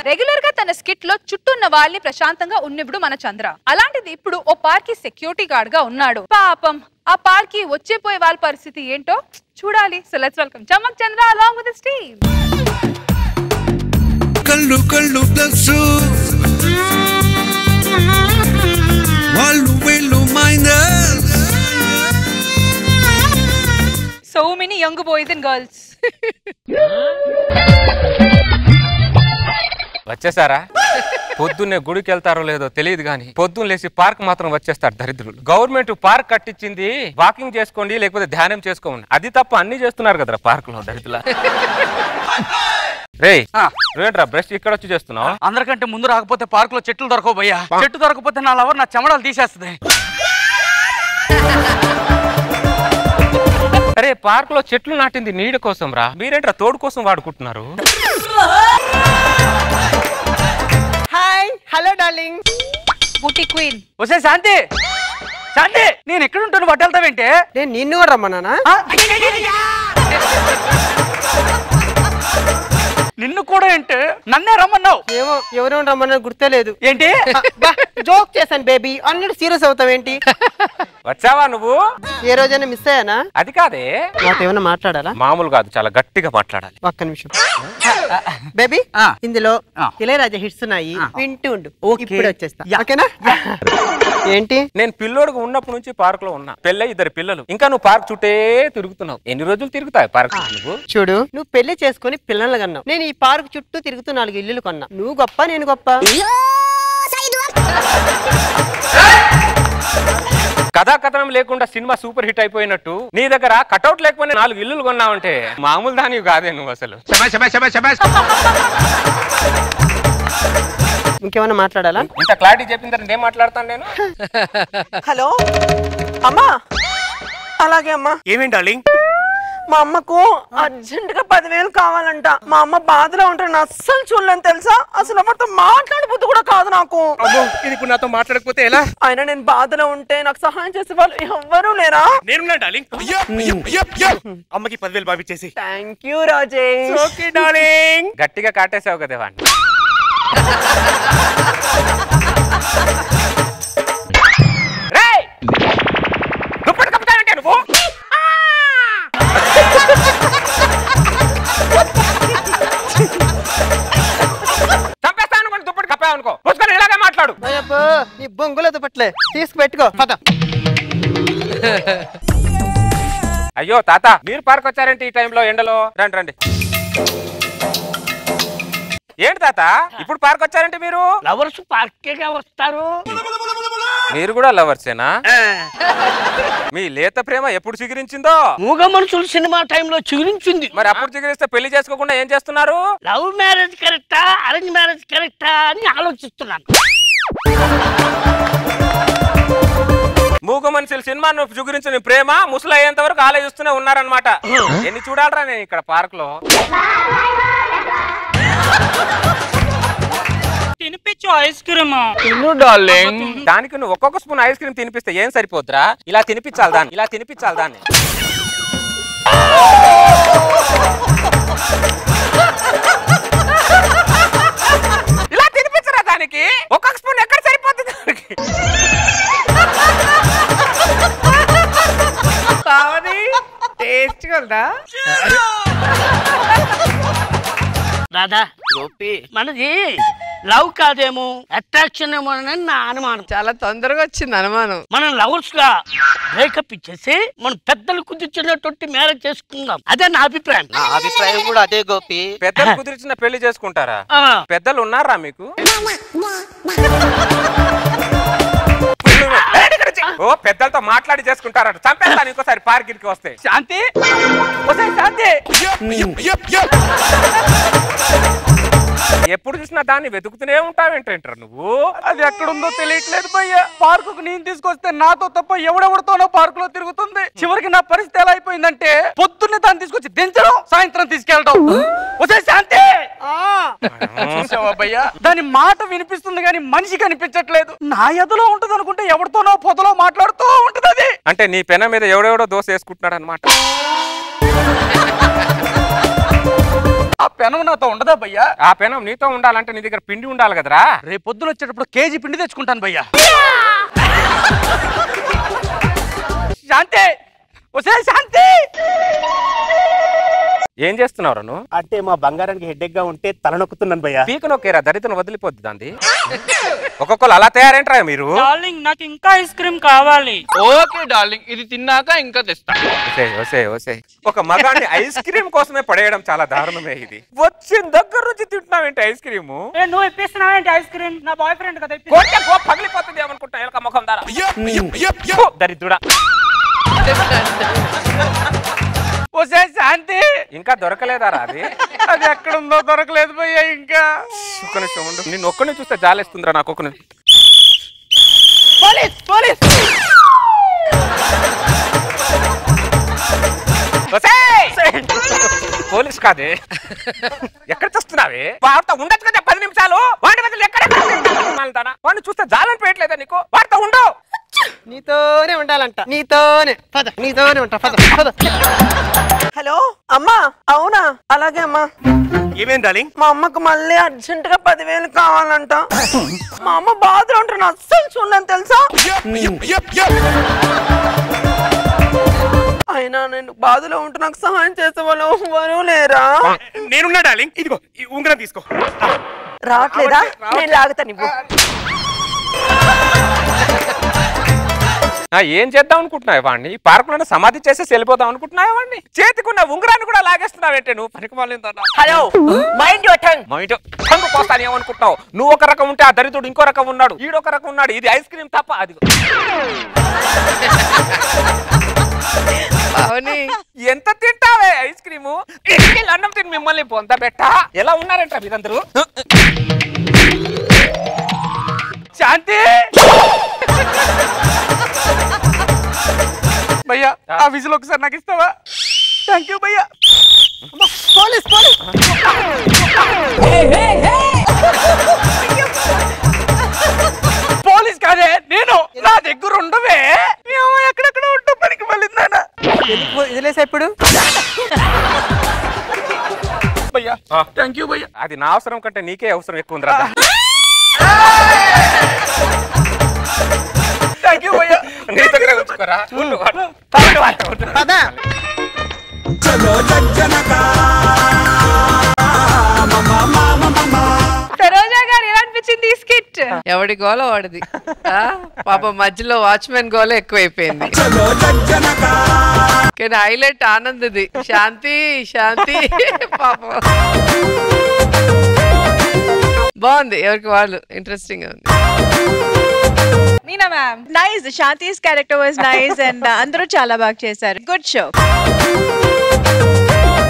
Regular గా తన skit లో చుట్టూ ఉన్న వాళ్ళని ప్రశాంతంగా ఉన్నప్పుడు మన చంద్ర. అలాంటిది ఇప్పుడు ఓ పార్క్ కి సెక్యూరిటీ గార్డ్ గా ఉన్నాడు. పాపం ఆ పార్క్ కి వచ్చేపోయే వాళ్ళ పరిస్థితి ఏంటో చూడాలి. So let's welcome Chamak Chandra along with his team. కళ్ళు కళ్ళు ప్లస్ వాళ్ళు వీళ్ళు minus. So many young boys and girls. వచ్చేసారా? పొద్దున్నే గుడికి వెళ్తారో లేదో తెలియదు కానీ పొద్దున్న లేచి పార్క్ మాత్రం వచ్చేస్తారు దరిద్రులు. గవర్నమెంట్ పార్క్ కట్టించింది వాకింగ్ చేసుకోండి లేకపోతే ధ్యానం చేసుకోండి, అది తప్ప అన్ని చేస్తున్నారు కదరా పార్క్ లో దరిద్రుల. రే ఏంట్రా బ్రష్ ఇక్కడ వచ్చి చేస్తున్నావు? అందరికంటే ముందు రాకపోతే పార్క్ లో చెట్లు దొరకవు భయ్యా. చెట్టు దొరకపోతే నా లవర్ నా చెమడాలు తీసేస్తుంది. అరే పార్క్ లో చెట్లు నాటింది నీడ కోసం రా, మీరేంట్రా తోడు కోసం వాడుకుంటున్నారు? Hi hello darling. Beauty queen. వసే శాంతి, శాంతి నేను ఎక్కడ ఉంటాను వడ్డెళ్తావేంటే? నేను నిన్ను కూడా రమ్మన్నానా? నిన్ను కూడా ఏంటే? నన్నే రమ్మన్నావు. ఏమో ఎవరో రమ్మన్నా గుర్తే లేదు. ఏంటి జోక్ చేశాను బేబీ, అన్నట్టు సీరియస్ అవుతావేంటి? వచ్చావా నువ్వు? ఏ రోజైనా మిస్ అయ్యానా? అది కాదే, నాతో ఏమైనా మాట్లాడాలా? మామూలు కాదు, చాలా గట్టిగా మాట్లాడాలి. ఒక్క నిమిషం బేబీ. ఇందులో ఇళయరాజా హిట్స్ ఉన్నాయి, వింటూ ఉండు. ఇప్పుడు వచ్చేస్తా, ఓకేనా? ఏంటి? నేను పిల్లోడుగా ఉన్నప్పటి నుంచి పార్క్ లో ఉన్నా, పెళ్ళై 2 పిల్లలు, ఇంకా నువ్వు పార్క్ చుట్టే తిరుగుతున్నావు. ఎన్ని రోజులు తిరుగుతావు పార్క్ నువ్వు? చూడు, నువ్వు పెళ్లి చేసుకుని పిల్లలు కన్నావు, నేను ఈ పార్క్ చుట్టూ తిరుగుతూ 4 ఇల్లులు కొన్నా. నువ్వు గొప్ప నేను గొప్ప? కథాకథనం లేకుండా సినిమా సూపర్ హిట్ అయిపోయినట్టు నీ దగ్గర కటౌట్ లేకపోతే 4 ఇల్లులు కొన్నావంటే మామూలు దానివి కాదే నువ్వు అసలు. ఇంకేమన్నా మాట్లాడాలా? ఇంత క్లారిటీ చెప్పిన తర్వాత ఏం మాట్లాడతాను నేను? హలో అమ్మా. అలాగే అమ్మా. ఏమేంటి డార్లింగ్? మా అమ్మకు అర్జెంట్ గా 10,000 కావాలంట. మా అమ్మ బాధలో ఉంటాను, అస్సలు చూడలేను తెలుసా. అసలు ఎవరితో మాట్లాడబుద్ది కూడా కాదు నాకు. ఇది ఇప్పుడు నాతో మాట్లాడకపోతే ఎలా? అయినా నేను బాధలో ఉంటే నాకు సహాయం చేసే వాళ్ళు ఎవ్వరూ లేరా? నేనున్నా డార్లింగ్. అమ్మకి 10,000 పంపించేసి. Thank you Rajesh. Okay darling. గట్టిగా కాటేసావు కదా వాడిని. నువ్వు చంపేస్తాను అనుకో, దుప్పటి కప్పావు అనుకో, పుచ్చుకొని ఇలాగే మాట్లాడు. నీ బొంగులో దుప్పట్లే తీసుకు పెట్టుకో. అయ్యో తాత, మీరు పార్క్ వచ్చారంటే ఈ టైంలో ఎండలో? రండి రండి. ఏంటి తాత ఇప్పుడు పార్క్ వచ్చారంటే మీరు? లవర్స్ పార్కే వస్తారు. మీరు కూడా లవర్సేనా? మీ లేత ప్రేమ ఎప్పుడు చిగురించిందో? మూగ మనుషులు సినిమా టైంలో చిగురించింది. మరి అప్పుడు చిగురిస్తే పెళ్లి చేసుకోకుండా ఏం చేస్తున్నారు? లవ్ మ్యారేజ్ కరెక్టా అరేంజ్ మ్యారేజ్ కరెక్టా అని ఆలోచిస్తున్నాను. మూగ మనుషులు సినిమా చిగురించిన ప్రేమ ముసలు అయ్యేంత వరకు ఆలోచిస్తూనే ఉన్నారనమాట. ఎన్ని చూడాలరా నేను ఇక్కడ పార్క్ లో? తినిపించు ఐస్ క్రీమ్. దానికి నువ్వు ఒక్కొక్క స్పూన్ ఐస్ క్రీమ్ తినిపిస్తే ఏం సరిపోద్దురా? ఇలా తినిపించాలి దాన్ని, ఇలా తినిపించాలి దాన్ని. ఇలా తినిపించరా దానికి? ఒక్కొక్క స్పూన్ ఎక్కడ సరిపోతుంది దానికి? టేస్ట్ కదా దాదా గోపి, మనది లవ్ కాదేమో అట్రాక్షన్ ఏమో అని నా అనుమానం. చాలా తొందరగా వచ్చింది అనుమానం. మనం లవర్స్ గా బ్రేకప్ ఇచ్చేసి మనం పెద్దలు కుదిర్చినటువంటి మ్యారేజ్ చేసుకుందాం, అదే నా అభిప్రాయం. నా అభిప్రాయం కూడా అదే గోపి. పెద్దలు కుదిరిచిన పెళ్లి చేసుకుంటారా? పెద్దలు ఉన్నారా మీకు? ఓ పెద్దలతో మాట్లాడి చేసుకుంటారట. చంపేస్తాను ఇంకోసారి పార్కింగ్కి వస్తే. శాంతి, శాంతి, ఎప్పుడు చూసినా దాన్ని వెతుకుతూనే ఉంటావేంటంటారు నువ్వు? అది ఎక్కడుందో తెలియట్లేదు భయ్యా. పార్కుకు నేను తీసుకొస్తే నాతో తప్ప ఎవడెవడితోనో పార్క్ లో తిరుగుతుంది. చివరికి నా పరిస్థితి ఎలా అయిపోయిందంటే పొద్దున్నే దాన్ని తీసుకొచ్చి దించడం, సాయంత్రం తీసుకెళ్ళడం. వచ్చే శాంతి, చూసావా భయ్యా, దాని మాట వినిపిస్తుంది కానీ మనిషి కనిపించట్లేదు. నా ఎదలో ఉంటది అనుకుంటే ఎవరితోనో పొదలో మాట్లాడుతూ ఉంటది అది. అంటే నీ పెన మీద ఎవడెవడో దోశ వేసుకుంటున్నాడు అనమాట. ఆ పెనం నాతో ఉండదా భయ్యా? ఆ పెనం నీతో ఉండాలంటే నీ దగ్గర పిండి ఉండాలి కదరా. రేపు పొద్దున వచ్చేటప్పుడు కేజీ పిండి తెచ్చుకుంటాను భయ్యా. శాంతి, ఒసే శాంతి, ఏం చేస్తున్నావు నువ్వు? అంటే మా బంగారానికి హెడ్ఏక్ గా ఉంటే తలనొక్కుతున్నాను భయ్యా. పీక నొక్కేరా, దరిద్రం వదిలిపోద్ది దాన్ని. ఒక్కొక్కరు అలా తయారేంట్రా మీరు? డార్లింగ్ నాకు ఇంకా ఐస్ క్రీమ్ కావాలి. ఓకే డార్లింగ్, ఇది తిన్నాక ఇంకా తెస్తా. ఒక మగాన్ని ఐస్ క్రీమ్ కోసమే పడేయడం చాలా దారుణమే. ఇది వచ్చిన దగ్గర నుంచి తింటున్నావేంటి ఐస్ క్రీమ్? నువ్వు ఇప్పిస్తున్నావేంటి ఐస్ క్రీమ్? నా బాయ్ ఫ్రెండ్ కదా. పగిలిపోతుంది ఏమనుకుంటా ఎలక ముఖం దారా. దరిద్రుడా. ఒసే శాంతి, ఇంకా దొరకలేదారా అది? అది ఎక్కడుందో దొరకలేదు భయ్యా. ఇంకా ఒక్క నిమిషం ఉండు, నిన్ను ఒక్కడిని చూస్తే జాలేస్తుందిరా నాకు. ఒక్క నిమిషం. Police police. పోలీస్ కాదే, ఎక్కడ చూస్తున్నావే? వార్త ఉండొచ్చు కదా 10 నిమిషాలు. వాడి బదులు ఎక్కడ వాడిని చూస్తే జాలని పెట్టలేదా నీకు? వార్త ఉండు. నీతోనే ఉండాలంట, నీతోనే పద, నీతోనే ఉంటా పద పద. హలో అమ్మా. అవునా? అలాగే అమ్మా. ఏమేం డార్లింగ్? మా అమ్మకు మళ్ళీ అర్జెంట్ గా 10,000 కావాలంట. మా అమ్మ బాధలో ఉంటాను, అస్సలు చూడలేను తెలుసా. అయినా నేను బాధలో ఉంటే నాకు సహాయం చేసే వాళ్ళు ఎవరు లేరా? నేనున్నా డార్లింగ్, ఇదిగో ఈ ఉంగరం తీసుకో. రావట్లేదా? నేను లాగుతా నువ్వు. ఏం చేద్దాం అనుకుంటున్నావు వాడిని? పార్క్ లోనే సమాధి చేసేసి వెళ్ళిపోదాం అనుకుంటున్నావు వాడిని? చేతికున్న ఉంగరాన్ని కూడా లాగేస్తున్నావేంటే నువ్వు? పనికి మాలిందా? Hello, mind your tongue. Tongue కోస్తాను ఏమనుకుంటున్నావు? నువ్వు ఒక రకం ఉంటే ఆ దరిద్రుడు ఇంకో రకం ఉన్నాడు, ఈడొక రకం ఉన్నాడు. ఇది ఐస్ క్రీమ్ తప్ప అది ఎంత తింటావే ఐస్ క్రీము? అన్నం తిని మిమ్మల్ని పొంద బెట్ట. ఎలా ఉన్నారంట మీరందరూ? శాంతి భయ్యా, ఆ విజిల్ ఒకసారి నాకు ఇస్తావా? థ్యాంక్ యూ భయ్యా. Police police. పోలీస్ కాదే నేను. నా దగ్గర ఉండవే. ఎక్కడెక్కడ ఉంటా పనికి మళ్ళీందానా వదిలేసా ఇప్పుడు. భయ్యా థ్యాంక్ యూ భయ్యా. అది నా అవసరం కంటే నీకే అవసరం ఎక్కువ ఉందిరా. థ్యాంక్ యూ భయ్యా. నీ దగ్గర ఉంచుకోరా. సరోజా గారు ఎలా అనిపించింది ఈ స్కిట్? ఎవడి గోల వాడిది. పాప మధ్యలో వాచ్మెన్ గోల ఎక్కువైపోయింది. కానీ హైలైట్ ఆనందది. శాంతి శాంతి పాపం బాగుంది. ఎవరికి వాళ్ళు ఇంట్రెస్టింగ్ గా ఉంది. Meena ma'am nice. Shanti's character was nice and అందరూ చాలా బాగా చేశారు. Good show.